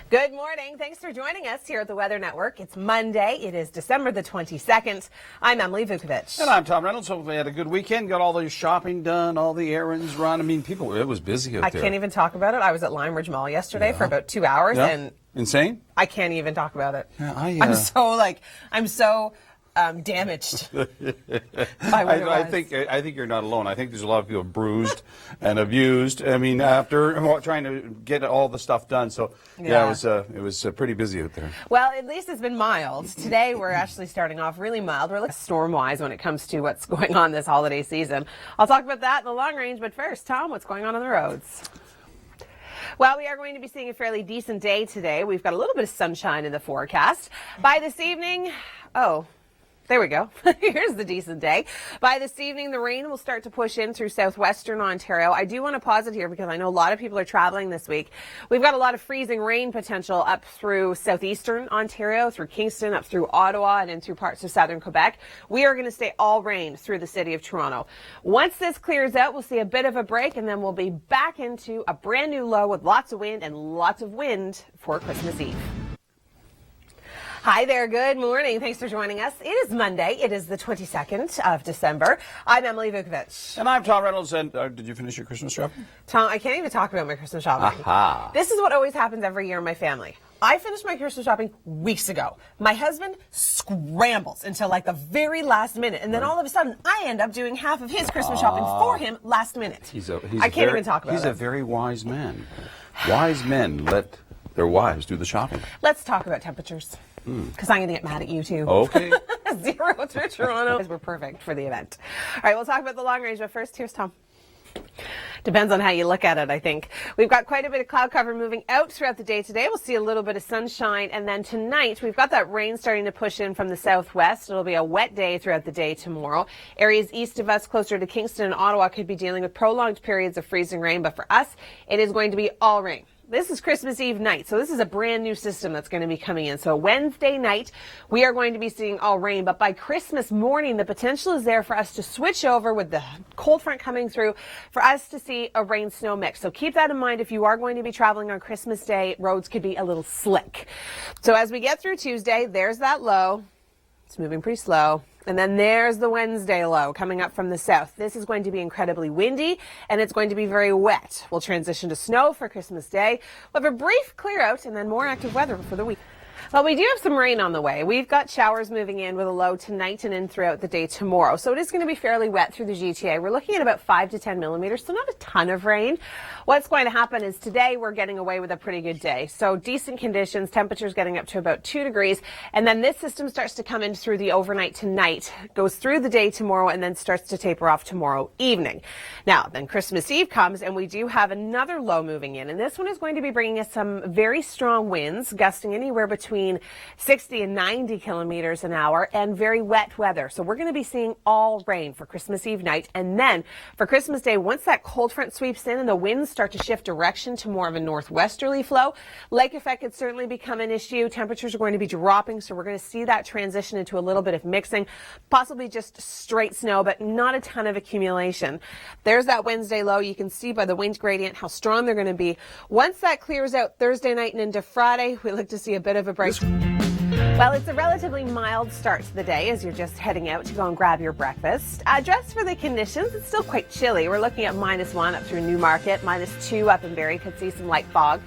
Good morning. Thanks for joining us here at the Weather Network. It's Monday. It is December the 22nd. I'm Emily Vukovic. And I'm Tom Reynolds. Hopefully you had a good weekend. Got all the shopping done, all the errands run. I mean, it was busy out there. I can't even talk about it. I was at Lime Ridge Mall yesterday for about 2 hours. Yeah. And insane? I can't even talk about it. Yeah, I'm so damaged by what it was. I think you're not alone. I think there's a lot of people bruised and abused. I mean, after trying to get all the stuff done. So yeah, it was pretty busy out there. Well, at least it's been mild. Today we're actually starting off really mild. We're like storm-wise when it comes to what's going on this holiday season. I'll talk about that in the long range, but first, Tom, what's going on the roads? Well, we are going to be seeing a fairly decent day today. We've got a little bit of sunshine in the forecast. By this evening, there we go. Here's the decent day. By this evening, the rain will start to push in through southwestern Ontario. I do want to pause it here because I know a lot of people are traveling this week. We've got a lot of freezing rain potential up through southeastern Ontario, through Kingston, up through Ottawa, and in through parts of southern Quebec. We are going to stay all rain through the city of Toronto. Once this clears out, we'll see a bit of a break, and then we'll be back into a brand new low with lots of wind and lots of wind for Christmas Eve. Hi there. Good morning. Thanks for joining us. It is Monday. It is the 22nd of December. I'm Emily Vukovic. And I'm Tom Reynolds. And did you finish your Christmas shopping? Tom, I can't even talk about my Christmas shopping. Aha. This is what always happens every year in my family. I finished my Christmas shopping weeks ago. My husband scrambles until like the very last minute, and then all of a sudden I end up doing half of his Christmas shopping for him last minute. I can't even talk about it. He's a very wise man. Wise men let their wives do the shopping. Let's talk about temperatures. Because I'm going to get mad at you, too. Okay. 0 through Toronto. We're perfect for the event. All right, we'll talk about the long range, but first, here's Tom. Depends on how you look at it, I think. We've got quite a bit of cloud cover moving out throughout the day today. We'll see a little bit of sunshine. And then tonight, we've got that rain starting to push in from the southwest. It'll be a wet day throughout the day tomorrow. Areas east of us, closer to Kingston and Ottawa, could be dealing with prolonged periods of freezing rain. But for us, it is going to be all rain. This is Christmas Eve night, so this is a brand new system that's going to be coming in. So Wednesday night, we are going to be seeing all rain, but by Christmas morning, the potential is there for us to switch over with the cold front coming through for us to see a rain-snow mix. So keep that in mind if you are going to be traveling on Christmas Day. Roads could be a little slick. So as we get through Tuesday, there's that low. It's moving pretty slow. And then there's the Wednesday low coming up from the south. This is going to be incredibly windy, and it's going to be very wet. We'll transition to snow for Christmas Day. We'll have a brief clear out and then more active weather for the week. Well, we do have some rain on the way. We've got showers moving in with a low tonight and in throughout the day tomorrow. So it is going to be fairly wet through the GTA. We're looking at about 5 to 10 millimeters, so not a ton of rain. What's going to happen is today we're getting away with a pretty good day. So decent conditions, temperatures getting up to about 2 degrees. And then this system starts to come in through the overnight tonight, goes through the day tomorrow, and then starts to taper off tomorrow evening. Now, then Christmas Eve comes, and we do have another low moving in. And this one is going to be bringing us some very strong winds, gusting anywhere between 60 and 90 kilometers an hour, and very wet weather. So we're going to be seeing all rain for Christmas Eve night. And then for Christmas Day, once that cold front sweeps in and the winds start to shift direction to more of a northwesterly flow, lake effect could certainly become an issue. Temperatures are going to be dropping, so we're going to see that transition into a little bit of mixing, possibly just straight snow, but not a ton of accumulation. There's that Wednesday low. You can see by the wind gradient how strong they're going to be. Once that clears out Thursday night and into Friday, we look to see a bit of a break. Well, it's a relatively mild start to the day as you're just heading out to go and grab your breakfast. Dress for the conditions. It's still quite chilly. We're looking at -1 up through Newmarket, -2 up in Barrie. Could see some light fog.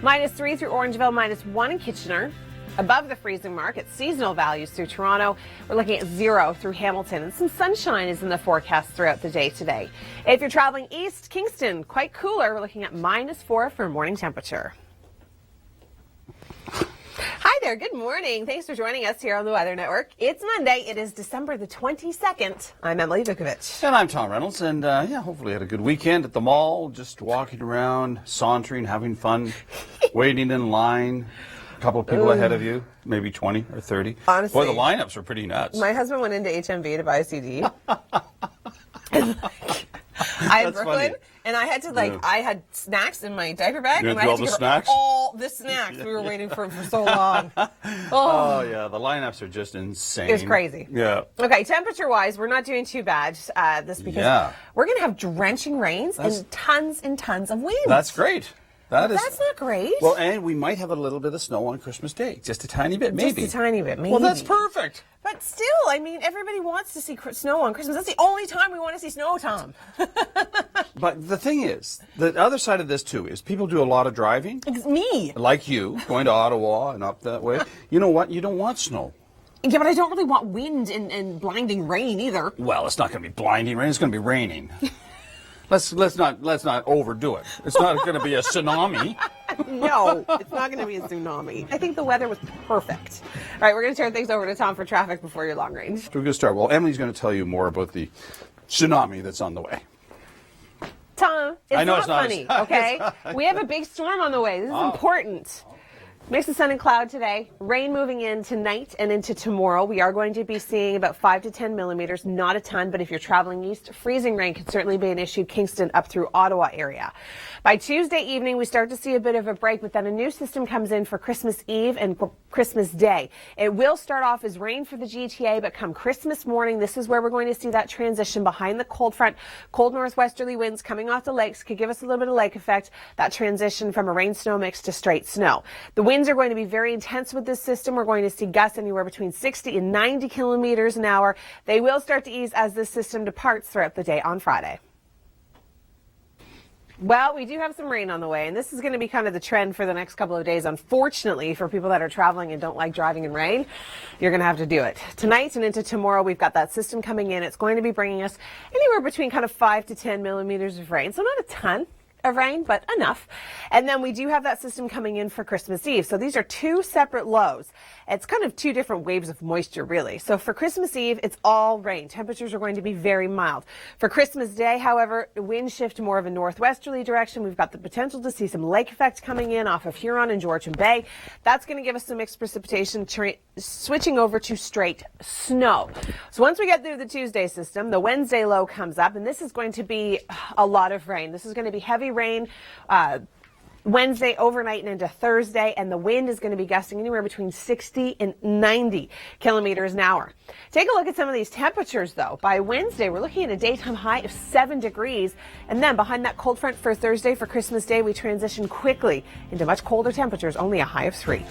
-3 through Orangeville, -1 in Kitchener. Above the freezing mark at seasonal values through Toronto. We're looking at 0 through Hamilton, and some sunshine is in the forecast throughout the day today. If you're traveling east, Kingston, quite cooler. We're looking at -4 for morning temperature. Hi there. Good morning. Thanks for joining us here on the Weather Network. It's Monday. It is December the 22nd. I'm Emily Vukovic. And I'm Tom Reynolds. And hopefully you had a good weekend at the mall, just walking around, sauntering, having fun, waiting in line. A couple of people ahead of you, maybe 20 or 30. Honestly, boy, the lineups are pretty nuts. My husband went into HMV to buy a CD. I had Brooklyn, funny. and I had to I had snacks in my diaper bag, You and had I all had to the get snacks? all the snacks. We were waiting for so long. Oh, yeah, the lineups are just insane. It was crazy. Yeah. Okay, temperature-wise, we're not doing too bad this because we're going to have drenching rains and tons of wind. That's great. That's not great. Well, and we might have a little bit of snow on Christmas Day. Just a tiny bit, maybe. Just a tiny bit, maybe. Well, that's perfect. But still, I mean, everybody wants to see snow on Christmas. That's the only time we want to see snow, Tom. But the thing is, the other side of this, too, is people do a lot of driving. It's me. Like you, going to Ottawa and up that way. You know what? You don't want snow. Yeah, but I don't really want wind and blinding rain either. Well, it's not going to be blinding rain. It's going to be raining. Let's not overdo it. It's not going to be a tsunami. No, it's not going to be a tsunami. I think the weather was perfect. All right, we're going to turn things over to Tom for traffic before your long range. We're going to start. Well, Emily's going to tell you more about the tsunami that's on the way. Tom, it's not funny, not. okay? We have a big storm on the way. This is important. Mix of sun and cloud today. Rain moving in tonight and into tomorrow. We are going to be seeing about 5 to 10 millimeters. Not a ton, but if you're traveling east, freezing rain could certainly be an issue. Kingston up through Ottawa area. By Tuesday evening, we start to see a bit of a break, but then a new system comes in for Christmas Eve and Christmas Day. It will start off as rain for the GTA, but come Christmas morning, this is where we're going to see that transition behind the cold front. Cold northwesterly winds coming off the lakes could give us a little bit of lake effect. That transition from a rain-snow mix to straight snow. The winds are going to be very intense with this system. We're going to see gusts anywhere between 60 and 90 kilometers an hour. They will start to ease as this system departs throughout the day on Friday. Well, we do have some rain on the way, and this is going to be kind of the trend for the next couple of days. Unfortunately, for people that are traveling and don't like driving in rain, you're going to have to do it. Tonight and into tomorrow, we've got that system coming in. It's going to be bringing us anywhere between kind of 5 to 10 millimeters of rain, so not a ton of rain, but enough. And then we do have that system coming in for Christmas Eve. So these are two separate lows. It's kind of two different waves of moisture, really. So for Christmas Eve, it's all rain. Temperatures are going to be very mild. For Christmas Day, however, wind shift more of a northwesterly direction. We've got the potential to see some lake effect coming in off of Huron and Georgian Bay. That's going to give us some mixed precipitation, switching over to straight snow. So once we get through the Tuesday system, the Wednesday low comes up, and this is going to be a lot of rain. This is going to be heavy rain Wednesday overnight and into Thursday, and the wind is going to be gusting anywhere between 60 and 90 kilometers an hour. Take a look at some of these temperatures, though. By Wednesday, we're looking at a daytime high of 7 degrees, and then behind that cold front for Thursday, for Christmas Day, we transition quickly into much colder temperatures, only a high of 3.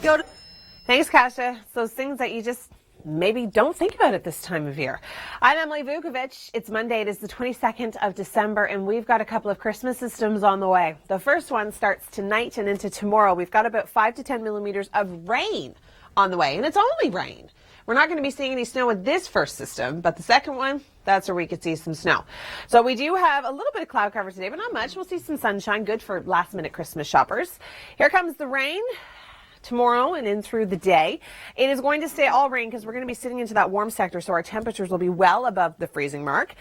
Thanks, Kasia. It's those things that you just maybe don't think about it this time of year. I'm Emily Vukovic. It's Monday. It is the 22nd of December, and we've got a couple of Christmas systems on the way. The first one starts tonight and into tomorrow. We've got about 5 to 10 millimeters of rain on the way, and it's only rain. We're not going to be seeing any snow with this first system, but the second one, that's where we could see some snow. So we do have a little bit of cloud cover today, but not much. We'll see some sunshine, good for last-minute Christmas shoppers. Here comes the rain tomorrow and in through the day. It is going to stay all rain because we're going to be sitting into that warm sector, so our temperatures will be well above the freezing mark.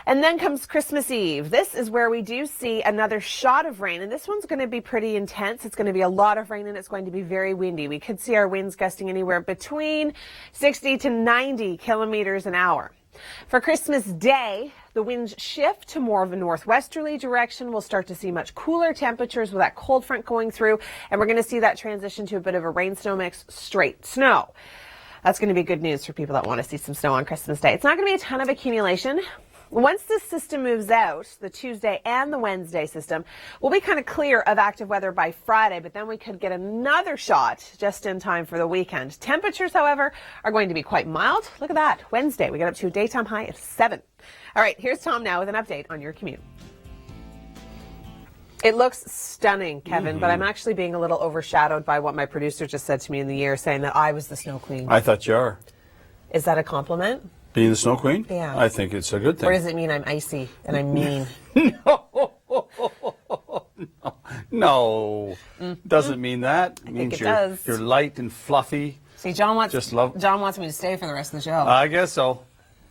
And then comes Christmas Eve. This is where we do see another shot of rain, and this one's going to be pretty intense. It's going to be a lot of rain, and it's going to be very windy. We could see our winds gusting anywhere between 60 to 90 kilometers an hour. For Christmas Day, the winds shift to more of a northwesterly direction. We'll start to see much cooler temperatures with that cold front going through, and we're going to see that transition to a bit of a rain-snow mix, straight snow. That's going to be good news for people that want to see some snow on Christmas Day. It's not going to be a ton of accumulation. Once this system moves out, the Tuesday and the Wednesday system, we'll be kind of clear of active weather by Friday, but then we could get another shot just in time for the weekend. Temperatures, however, are going to be quite mild. Look at that. Wednesday, we got up to a daytime high of 7. All right, here's Tom now with an update on your commute. It looks stunning, Kevin, but I'm actually being a little overshadowed by what my producer just said to me in the ear, saying that I was the snow queen. I thought you are. Is that a compliment? Being the snow queen? Yeah. I think it's a good thing. Or does it mean I'm icy and I'm mean? No. Doesn't mean that. It means it does. You're light and fluffy. See, John wants me to stay for the rest of the show. I guess so.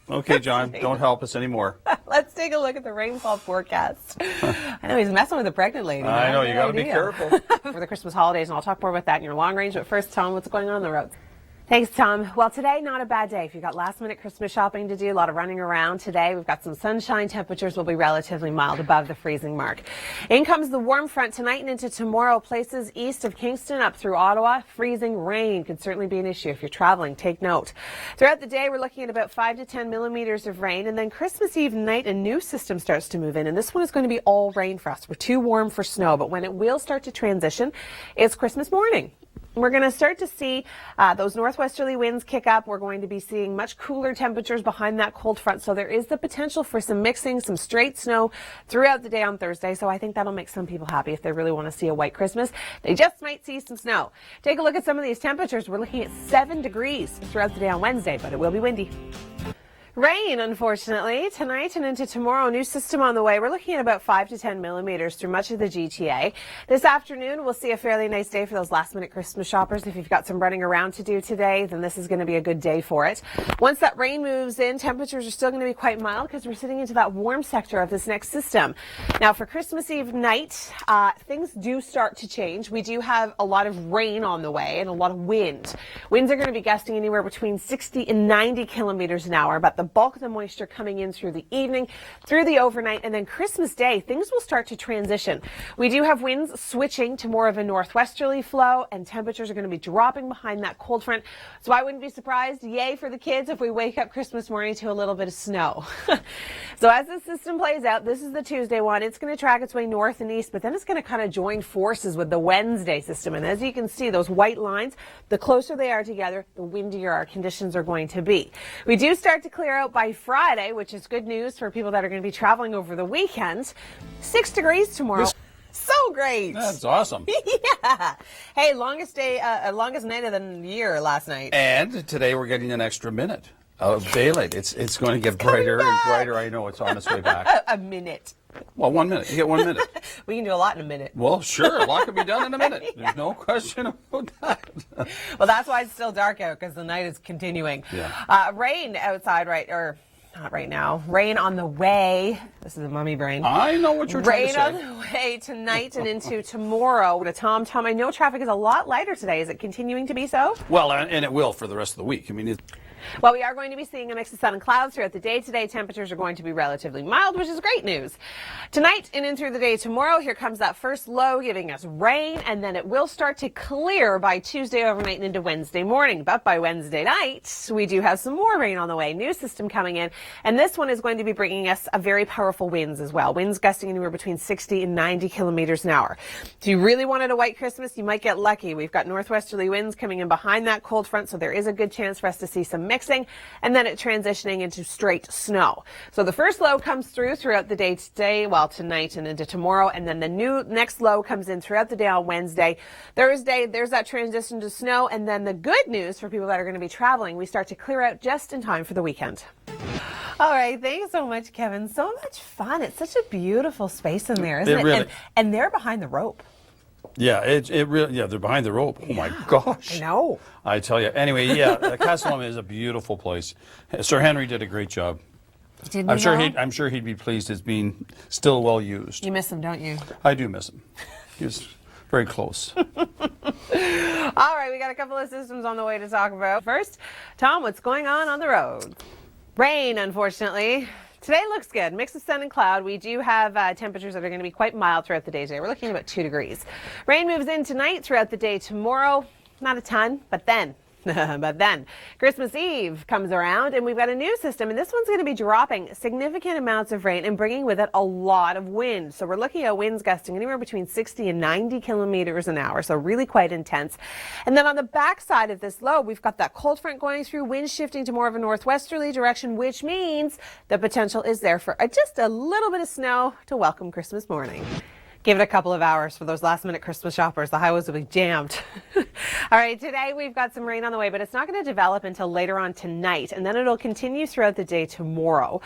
Okay, John, don't help us anymore. Let's take a look at the rainfall forecast. I know he's messing with a pregnant lady. I know, you got to be careful. For the Christmas holidays, and I'll talk more about that in your long range. But first, Tom, what's going on the roads? Thanks, Tom. Well, today, not a bad day. If you've got last-minute Christmas shopping to do, a lot of running around today. We've got some sunshine. Temperatures will be relatively mild, above the freezing mark. In comes the warm front tonight and into tomorrow. Places east of Kingston up through Ottawa. Freezing rain could certainly be an issue if you're traveling. Take note. Throughout the day, we're looking at about 5 to 10 millimeters of rain. And then Christmas Eve night, a new system starts to move in. And this one is going to be all rain for us. We're too warm for snow. But when it will start to transition, it's Christmas morning. We're going to start to see those northwesterly winds kick up. We're going to be seeing much cooler temperatures behind that cold front. So there is the potential for some mixing, some straight snow throughout the day on Thursday. So I think that'll make some people happy if they really want to see a white Christmas. They just might see some snow. Take a look at some of these temperatures. We're looking at 7 degrees throughout the day on Wednesday, but it will be windy. Rain, unfortunately, tonight and into tomorrow. New system on the way. We're looking at about 5 to 10 millimeters through much of the GTA. This afternoon, we'll see a fairly nice day for those last-minute Christmas shoppers. If you've got some running around to do today, then this is going to be a good day for it. Once that rain moves in, temperatures are still going to be quite mild because we're sitting into that warm sector of this next system. Now, for Christmas Eve night, things do start to change. We do have a lot of rain on the way and a lot of wind. Winds are going to be gusting anywhere between 60 and 90 kilometers an hour, but the bulk of the moisture coming in through the evening, through the overnight, and then Christmas Day, things will start to transition. We do have winds switching to more of a northwesterly flow, and temperatures are going to be dropping behind that cold front. So I wouldn't be surprised, yay for the kids, if we wake up Christmas morning to a little bit of snow. So as this system plays out, this is the Tuesday one. It's going to track its way north and east, but then it's going to kind of join forces with the Wednesday system. And as you can see, those white lines, the closer they are together, the windier our conditions are going to be. We do start to clear out by Friday, which is good news for people that are going to be traveling over the weekend. 6 degrees tomorrow. So great. That's awesome. Yeah. Hey, longest night of the year last night. And today we're getting an extra minute of daylight. It's going to get brighter and brighter. I know it's on its way back. A minute. Well, 1 minute. You get 1 minute. We can do a lot in a minute. Well, sure. A lot can be done in a minute. There's no question about that. Well, that's why it's still dark out, because the night is continuing. Yeah. Rain outside, not right now. Rain on the way. This is a mummy brain. I know what you're trying to say. Rain on the way tonight and into tomorrow. Tom, I know traffic is a lot lighter today. Is it continuing to be so? Well, and it will for the rest of the week. I mean, Well, we are going to be seeing a mix of sun and clouds throughout the day today. Temperatures are going to be relatively mild, which is great news. Tonight and in through the day tomorrow, here comes that first low giving us rain, and then it will start to clear by Tuesday overnight and into Wednesday morning. But by Wednesday night, we do have some more rain on the way. New system coming in, and this one is going to be bringing us a very powerful winds as well. Winds gusting anywhere between 60 and 90 kilometers an hour. If you really wanted a white Christmas, you might get lucky. We've got northwesterly winds coming in behind that cold front, so there is a good chance for us to see some mixing, and then it transitioning into straight snow. So the first low comes throughout the day today, well, tonight and into tomorrow, and then the next low comes in throughout the day on Wednesday. Thursday, there's that transition to snow, and then the good news for people that are going to be traveling, we start to clear out just in time for the weekend. All right, thanks so much, Kevin. So much fun. It's such a beautiful space in there, isn't it? Really, and they're behind the rope. yeah, it really, they're behind the rope. Oh my gosh. I know. I tell you. Anyway, yeah, Castleham is a beautiful place. Sir Henry did a great job. I'm sure he'd be pleased it's being still well used. You miss him, don't you? I do miss him. He was very close. All right, we got a couple of systems on the way to talk about. First, Tom, what's going on the road? Rain, unfortunately. Today looks good. Mix of sun and cloud. We do have temperatures that are going to be quite mild throughout the day today. We're looking at about 2 degrees. Rain moves in tonight, throughout the day tomorrow. Not a ton, but then Christmas Eve comes around and we've got a new system, and this one's going to be dropping significant amounts of rain and bringing with it a lot of wind. So we're looking at winds gusting anywhere between 60 and 90 kilometers an hour, so really quite intense. And then on the back side of this low, we've got that cold front going through, wind shifting to more of a northwesterly direction, which means the potential is there for just a little bit of snow to welcome Christmas morning. Give it a couple of hours for those last-minute Christmas shoppers. The highways will be jammed. All right, today we've got some rain on the way, but it's not going to develop until later on tonight, and then it'll continue throughout the day tomorrow.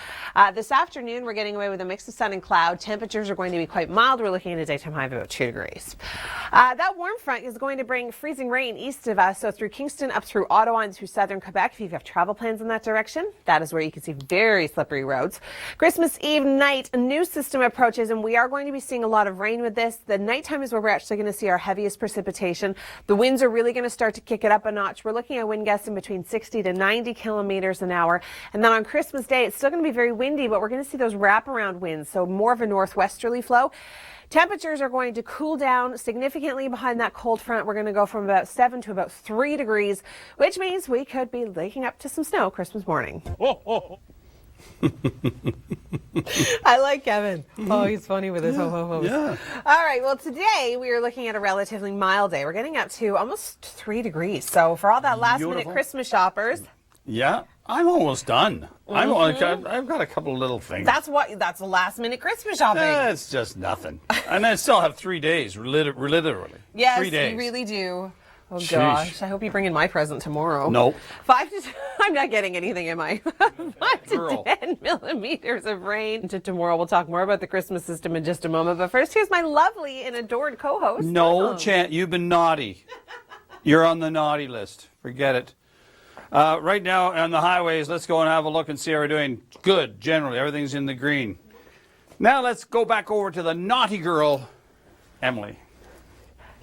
This afternoon, we're getting away with a mix of sun and cloud. Temperatures are going to be quite mild. We're looking at a daytime high of about 2 degrees. That warm front is going to bring freezing rain east of us, so through Kingston, up through Ottawa, and through southern Quebec. If you have travel plans in that direction, that is where you can see very slippery roads. Christmas Eve night, a new system approaches, and we are going to be seeing a lot of rain with this. The nighttime is where we're actually going to see our heaviest precipitation. The winds are are really going to start to kick it up a notch. We're looking at wind gusts in between 60 to 90 kilometers an hour. And then on Christmas Day, it's still going to be very windy, but we're going to see those wraparound winds, so more of a northwesterly flow. Temperatures are going to cool down significantly behind that cold front. We're going to go from about 7 to about 3 degrees, which means we could be waking up to some snow Christmas morning. I like Kevin. Oh, he's funny with his ho-ho-hos. Yeah. All right, well, today we are looking at a relatively mild day. We're getting up to almost 3 degrees. So for all that last-minute Beautiful. Christmas shoppers, Yeah, I'm almost done. I've got a couple of little things. that's the last-minute Christmas shopping. It's just nothing. And I still have 3 days, literally. Yes, 3 days. you really do. Oh, Sheesh. gosh. I hope you bring in my present tomorrow. Nope. I'm not getting anything in my 5 to Girl. 10 millimeters of rain. To tomorrow, we'll talk more about the Christmas system in just a moment. But first, here's my lovely and adored co-host. No Tom. chance. You've been naughty. You're on the naughty list. Forget it. Right now on the highways, let's go and have a look and see how we're doing. Good, generally. Everything's in the green. Now let's go back over to the naughty girl, Emily.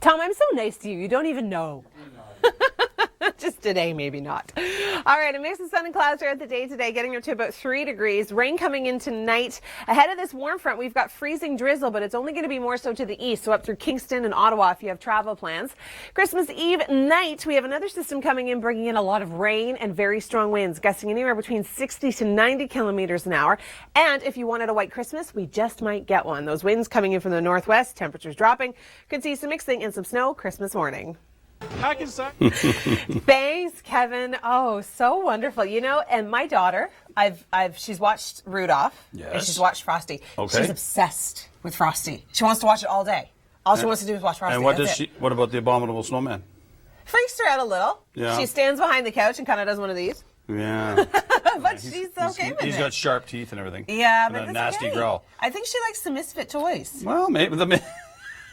Tom, I'm so nice to you. You don't even know. Just today, maybe not. All right, a mix of sun and clouds throughout the day today, getting up to about 3 degrees. Rain coming in tonight. Ahead of this warm front, we've got freezing drizzle, but it's only going to be more so to the east, so up through Kingston and Ottawa if you have travel plans. Christmas Eve night, we have another system coming in, bringing in a lot of rain and very strong winds, gusting anywhere between 60 to 90 kilometers an hour. And if you wanted a white Christmas, we just might get one. Those winds coming in from the northwest, temperatures dropping. Could see some mixing and some snow Christmas morning. Thanks, Kevin. Oh, so wonderful. You know, and my daughter, she's watched Rudolph. Yes. And she's watched Frosty. Okay. She's obsessed with Frosty. She wants to watch it all day. All she wants to do is watch Frosty. And what That's it. what about the abominable snowman? Freaks her out a little. Yeah. She stands behind the couch and kind of does one of these. Yeah. But she's okay with it. He's got sharp teeth and everything. Yeah, and but a that's nasty okay. growl. I think she likes the Misfit toys. Well, maybe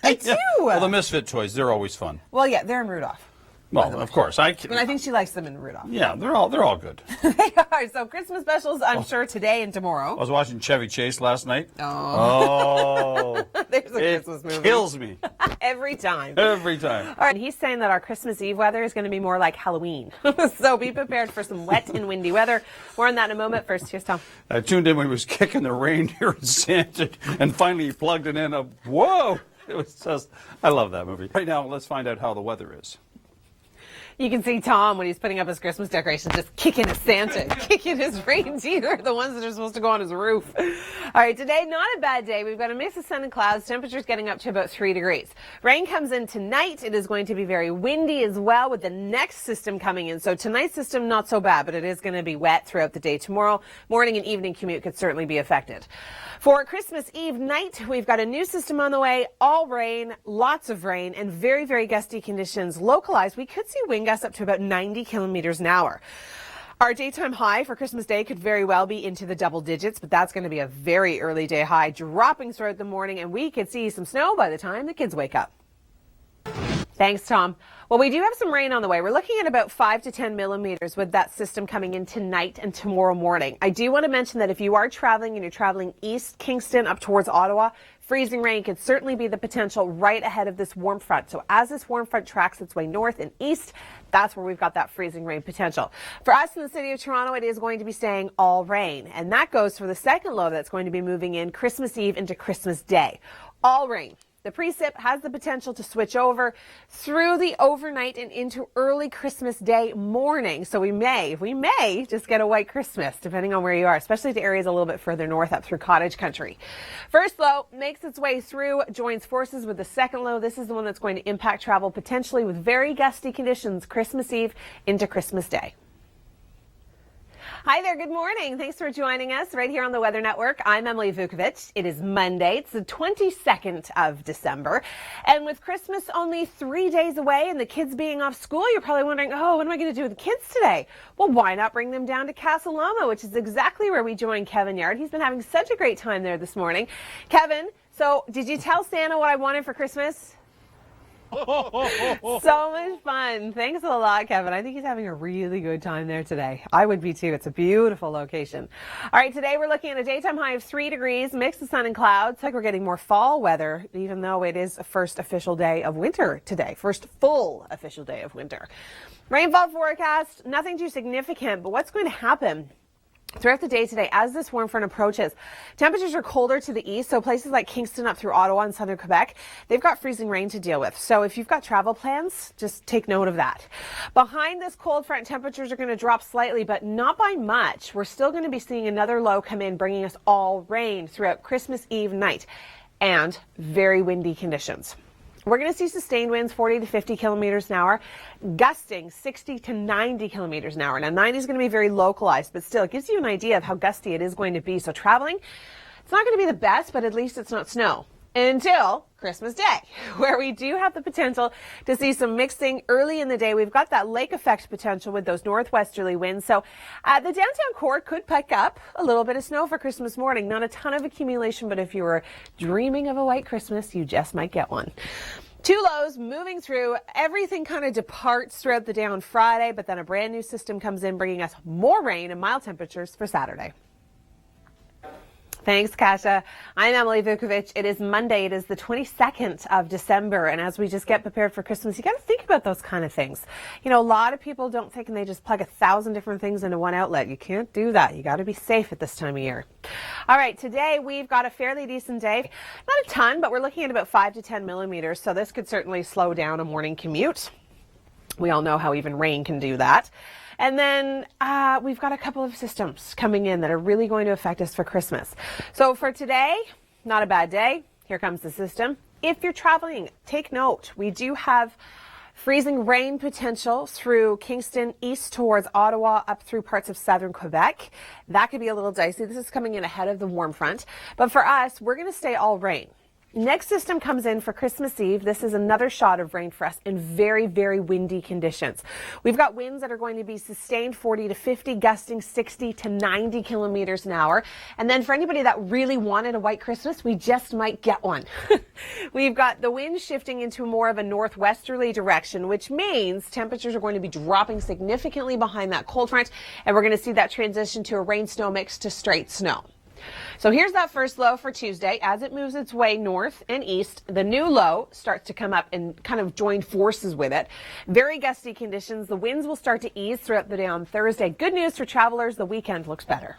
I do. Well, the Misfit toys, they're always fun. Well, yeah, they're in Rudolph. Well, of course. And I think she likes them in Rudolph. Yeah, they're all good. They are. So Christmas specials, I'm sure, today and tomorrow. I was watching Chevy Chase last night. Oh. There's a Christmas movie. It kills me Every time. every time. All right, he's saying that our Christmas Eve weather is going to be more like Halloween. So be prepared for some wet and windy weather. More on that in a moment. First, here's Tom. I tuned in when he was kicking the reindeer in Santa, and finally he plugged it in. Whoa! It was just, I love that movie. Right now, let's find out how the weather is. You can see Tom when he's putting up his Christmas decorations, just kicking his Santa, kicking his reindeer, the ones that are supposed to go on his roof. All right, today, not a bad day. We've got a mix of sun and clouds. Temperatures getting up to about 3 degrees. Rain comes in tonight. It is going to be very windy as well with the next system coming in. So tonight's system, not so bad, but it is going to be wet throughout the day. Tomorrow, morning and evening commute could certainly be affected. For Christmas Eve night, we've got a new system on the way. All rain, lots of rain, and very, very gusty conditions. Localized, we could see wind gusts up to about 90 kilometers an hour. Our daytime high for Christmas Day could very well be into the double digits, but that's going to be a very early day high, dropping throughout the morning, and we could see some snow by the time the kids wake up. Thanks, Tom. Well, we do have some rain on the way. We're looking at about 5 to 10 millimeters with that system coming in tonight and tomorrow morning. I do want to mention that if you are traveling and you're traveling east Kingston up towards Ottawa, freezing rain could certainly be the potential right ahead of this warm front. So as this warm front tracks its way north and east, that's where we've got that freezing rain potential. For us in the city of Toronto, it is going to be staying all rain. And that goes for the second low that's going to be moving in Christmas Eve into Christmas Day. All rain. The precip has the potential to switch over through the overnight and into early Christmas Day morning. So we may just get a white Christmas, depending on where you are, especially to areas a little bit further north up through cottage country. First low makes its way through, joins forces with the second low. This is the one that's going to impact travel potentially with very gusty conditions Christmas Eve into Christmas Day. Hi there, good morning. Thanks for joining us right here on the Weather Network. I'm Emily Vukovic. It is Monday. It's the 22nd of December. And with Christmas only 3 days away and the kids being off school, you're probably wondering, oh, what am I going to do with the kids today? Well, why not bring them down to Castle Loma, which is exactly where we join Kevin Yard. He's been having such a great time there this morning. Kevin, so did you tell Santa what I wanted for Christmas? So much fun. Thanks a lot, Kevin. I think he's having a really good time there today. I would be too. It's a beautiful location. All right, today we're looking at a daytime high of 3 degrees, mix of sun and clouds. It's like we're getting more fall weather, even though it is the first official day of winter today. First full official day of winter. Rainfall forecast, nothing too significant, but what's going to happen throughout the day today as this warm front approaches? Temperatures are colder to the east, so places like Kingston up through Ottawa and southern Quebec, they've got freezing rain to deal with. So if you've got travel plans, just take note of that. Behind this cold front, temperatures are going to drop slightly, but not by much. We're still going to be seeing another low come in, bringing us all rain throughout Christmas Eve night and very windy conditions. We're going to see sustained winds 40 to 50 kilometers an hour, gusting 60 to 90 kilometers an hour. Now 90 is going to be very localized, but still it gives you an idea of how gusty it is going to be. So traveling, it's not going to be the best, but at least it's not snow until Christmas Day, where we do have the potential to see some mixing early in the day. We've got that lake effect potential with those northwesterly winds. So the downtown core could pick up a little bit of snow for Christmas morning. Not a ton of accumulation, but if you were dreaming of a white Christmas, you just might get one. 2 lows moving through. Everything kind of departs throughout the day on Friday, but then a brand new system comes in, bringing us more rain and mild temperatures for Saturday. Thanks, Kasia. I'm Emily Vukovic. It is Monday. It is the 22nd of December. And as we just get prepared for Christmas, you got to think about those kind of things. You know, a lot of people don't think and they just plug 1,000 different things into one outlet. You can't do that. You got to be safe at this time of year. All right, today we've got a fairly decent day. Not a ton, but we're looking at about 5 to 10 millimeters. So this could certainly slow down a morning commute. We all know how even rain can do that. And then we've got a couple of systems coming in that are really going to affect us for Christmas. So for today, not a bad day. Here comes the system. If you're traveling, take note. We do have freezing rain potential through Kingston, east towards Ottawa, up through parts of southern Quebec. That could be a little dicey. This is coming in ahead of the warm front. But for us, we're going to stay all rain. Next system comes in for Christmas Eve. This is another shot of rain for us in very, very windy conditions. We've got winds that are going to be sustained 40 to 50, gusting 60 to 90 kilometers an hour. And then for anybody that really wanted a white Christmas, we just might get one. We've got the wind shifting into more of a northwesterly direction, which means temperatures are going to be dropping significantly behind that cold front. And we're going to see that transition to a rain-snow mix to straight snow. So here's that first low for Tuesday. As it moves its way north and east, the new low starts to come up and kind of join forces with it. Very gusty conditions. The winds will start to ease throughout the day on Thursday. Good news for travelers. The weekend looks better.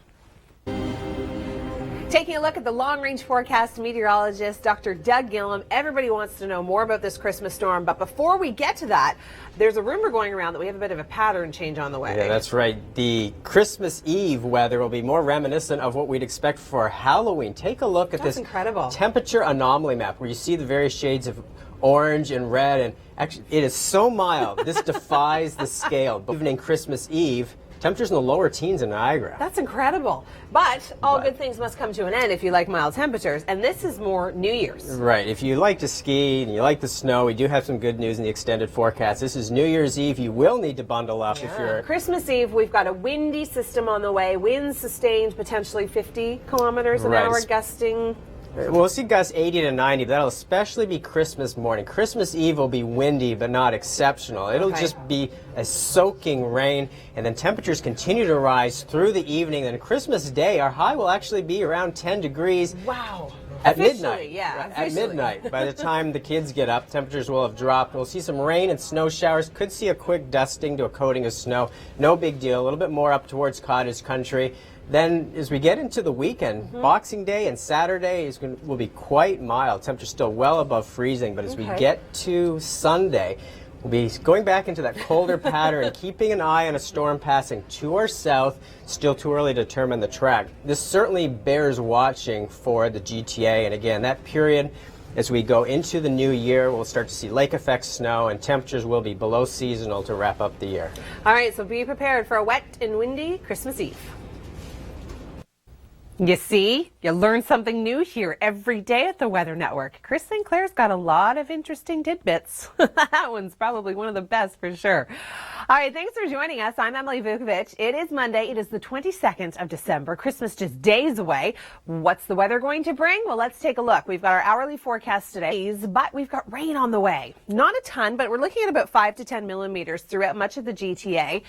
Taking a look at the long-range forecast, meteorologist Dr. Doug Gillum. Everybody wants to know more about this Christmas storm, but before we get to that, there's a rumor going around that we have a bit of a pattern change on the way. Yeah, that's right. The Christmas Eve weather will be more reminiscent of what we'd expect for Halloween. Take a look at this incredible temperature anomaly map where you see the various shades of orange and red, and actually it is so mild. This defies the scale. Evening Christmas Eve, temperatures in the lower teens in Niagara. That's incredible. But all good things must come to an end if you like mild temperatures. And this is more New Year's. Right. If you like to ski and you like the snow, we do have some good news in the extended forecast. This is New Year's Eve. You will need to bundle up if you're... Christmas Eve, we've got a windy system on the way. Winds sustained potentially 50 kilometers an hour, gusting... We'll see gusts 80 to 90, but that'll especially be Christmas morning. Christmas Eve will be windy, but not exceptional. It'll just be a soaking rain, and then temperatures continue to rise through the evening. Then Christmas Day, our high will actually be around 10 degrees. Wow. At midnight. Yeah, at midnight. By the time the kids get up, temperatures will have dropped. We'll see some rain and snow showers. Could see a quick dusting to a coating of snow. No big deal. A little bit more up towards cottage country. Then, as we get into the weekend, Boxing Day and Saturday will be quite mild. Temperatures still well above freezing, but as we get to Sunday, we'll be going back into that colder pattern, keeping an eye on a storm passing to our south. Still too early to determine the track. This certainly bears watching for the GTA, and again, that period, as we go into the new year, we'll start to see lake effect snow, and temperatures will be below seasonal to wrap up the year. All right, so be prepared for a wet and windy Christmas Eve. You see, you learn something new here every day at the Weather Network. Chris St. Clair's got a lot of interesting tidbits. That one's probably one of the best for sure. All right, thanks for joining us. I'm Emily Vukovic. It is Monday. It is the 22nd of December. Christmas just days away. What's the weather going to bring? Well, let's take a look. We've got our hourly forecast today, but we've got rain on the way. Not a ton, but we're looking at about 5 to 10 millimeters throughout much of the GTA.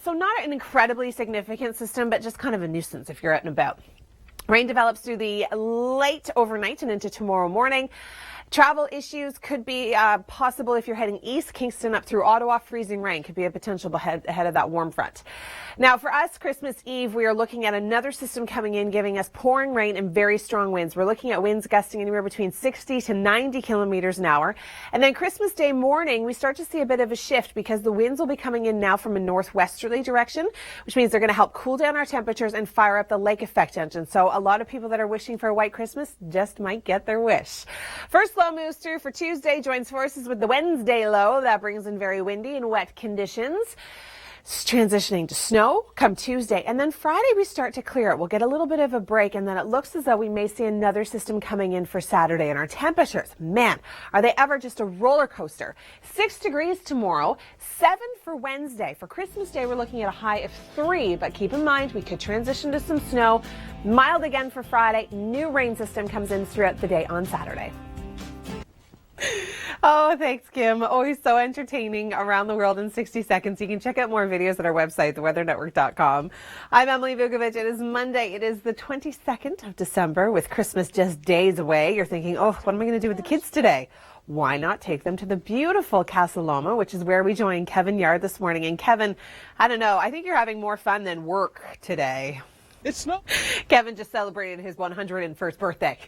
So not an incredibly significant system, but just kind of a nuisance if you're out and about. Rain develops through the late overnight and into tomorrow morning. Travel issues could be possible if you're heading east. Kingston up through Ottawa, freezing rain could be a potential ahead of that warm front. Now for us, Christmas Eve, we are looking at another system coming in, giving us pouring rain and very strong winds. We're looking at winds gusting anywhere between 60 to 90 kilometers an hour. And then Christmas Day morning, we start to see a bit of a shift because the winds will be coming in now from a northwesterly direction, which means they're going to help cool down our temperatures and fire up the lake effect engine. So a lot of people that are wishing for a white Christmas just might get their wish. First low moves through for Tuesday, joins forces with the Wednesday low. That brings in very windy and wet conditions. It's transitioning to snow come Tuesday, and then Friday we start to clear it. We'll get a little bit of a break, and then it looks as though we may see another system coming in for Saturday. And our temperatures, man, are they ever just a roller coaster. 6 degrees tomorrow, 7 for Wednesday. For Christmas Day, we're looking at a high of 3, but keep in mind we could transition to some snow. Mild again for Friday. New rain system comes in throughout the day on Saturday. Oh, thanks, Kim. Always so entertaining around the world in 60 seconds. You can check out more videos at our website, theweathernetwork.com. I'm Emily Vukovic. It is Monday. It is the 22nd of December with Christmas just days away. You're thinking, oh, what am I going to do with the kids today? Why not take them to the beautiful Casa Loma, which is where we joined Kevin Yard this morning. And Kevin, I don't know, I think you're having more fun than work today. It's not. Kevin just celebrated his 101st birthday.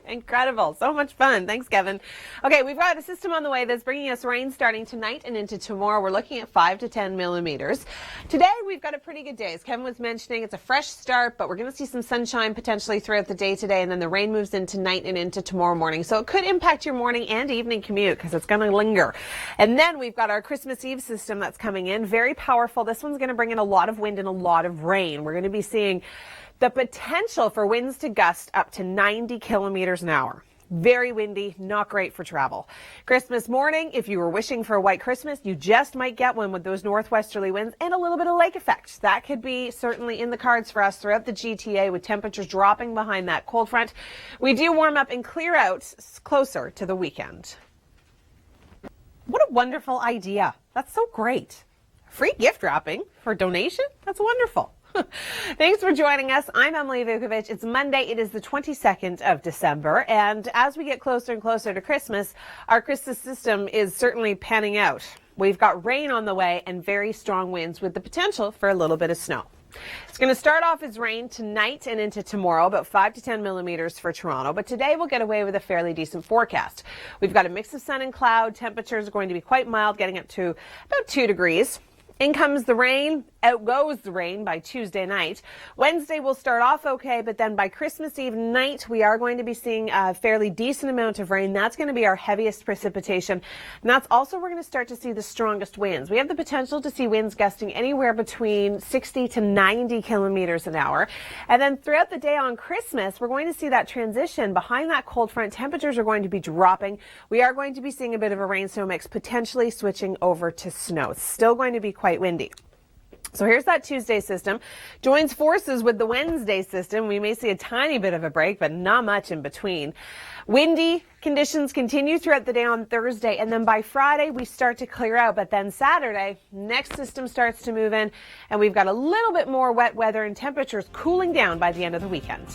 Incredible. So much fun. Thanks, Kevin. Okay, we've got a system on the way that's bringing us rain starting tonight and into tomorrow. We're looking at 5 to 10 millimeters. Today, we've got a pretty good day. As Kevin was mentioning, it's a fresh start, but we're going to see some sunshine potentially throughout the day today, and then the rain moves in tonight and into tomorrow morning. So it could impact your morning and evening commute because it's going to linger. And then we've got our Christmas Eve system that's coming in. Very powerful. This one's going to bring in a lot of wind and a lot of rain. We're going to be seeing the potential for winds to gust up to 90 kilometers an hour. Very windy, not great for travel. Christmas morning, if you were wishing for a white Christmas, you just might get one with those northwesterly winds and a little bit of lake effect. That could be certainly in the cards for us throughout the GTA with temperatures dropping behind that cold front. We do warm up and clear out closer to the weekend. What a wonderful idea. That's so great. Free gift wrapping for donation? That's wonderful. Thanks for joining us. I'm Emily Vukovic. It's Monday. It is the 22nd of December. And as we get closer and closer to Christmas, our Christmas system is certainly panning out. We've got rain on the way and very strong winds with the potential for a little bit of snow. It's going to start off as rain tonight and into tomorrow, about 5 to 10 millimeters for Toronto. But today we'll get away with a fairly decent forecast. We've got a mix of sun and cloud. Temperatures are going to be quite mild, getting up to about 2 degrees. In comes the rain, out goes the rain by Tuesday night. Wednesday will start off okay, but then by Christmas Eve night, we are going to be seeing a fairly decent amount of rain. That's going to be our heaviest precipitation. And that's also we're going to start to see the strongest winds. We have the potential to see winds gusting anywhere between 60 to 90 kilometers an hour. And then throughout the day on Christmas, we're going to see that transition. Behind that cold front, temperatures are going to be dropping. We are going to be seeing a bit of a rain-snow mix, potentially switching over to snow. It's still going to be quite windy. So here's that Tuesday system. Joins forces with the Wednesday system. We may see a tiny bit of a break, but not much in between. Windy conditions continue throughout the day on Thursday, and then by Friday we start to clear out. But then Saturday, next system starts to move in, and we've got a little bit more wet weather and temperatures cooling down by the end of the weekend.